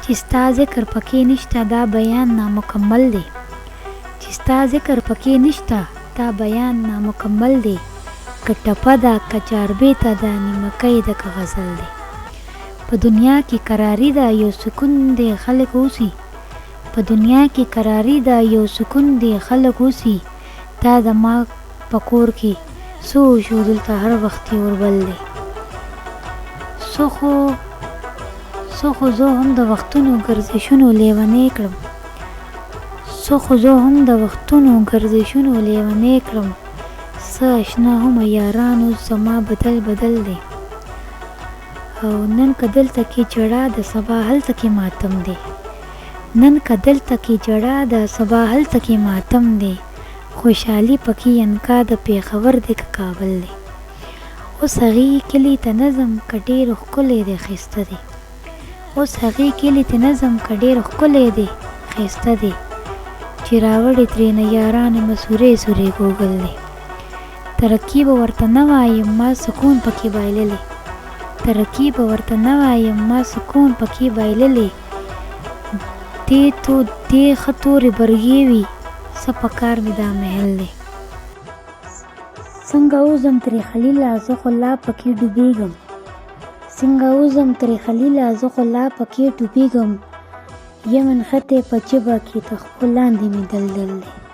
چې ستا ذکر پکې نشته دا بیان نامکمل دی. چې ستا ذکر پکې نشته دا بیان نامکمل دی. که ټپه ده که چاربیته ده نیمکۍ ده که غزل دی. په دنیا کې قراري ده یو سکون دی خلک اوسي. په دنیا کې قراري ده یو سکون دی خلک اوسي. دا د ما په کور کې څه وشو دلته هر وخت یې اوربل دی. څه خو زه هم د وختونو ګرځېشونو لیونی کړم. څه خو زه هم د وختونو ګرځېشونو لیونی کړم. څه اشنا هم یارانو زما بدل بدل دی. او نن که دلته کې جړا د سبا هلته کې ماتم دی. نن که دلته کې جړا د سبا هلته کې ماتم دی. خوشحالي پکې انکا د پېښور دی که کابل دی. اوس هغې کلي ته نظم که ډېر ښکلی دی ښایسته دی. اوس هغې کلي ته نظم که ډېر ښکلی دی ښایسته دی. چې راوړې ترېنه یارانې مسورې سورې ګوګل دی. ترقي به ورته نه وایم ما سکون پکې بایللی. ترقي به ورته نه وایم ما سکون پکې بایللی. دې ښه تورې برګې وي څه په کار مې دا محل دی. څنګه وځم ترې خلیله زه خو لا پکې ډوبېږم. څنګه وځم ترې خلیله زه خو لا پکې ډوبېږم. یمن خطې په جبه کې تر خپل لاندې مې دلدل دی.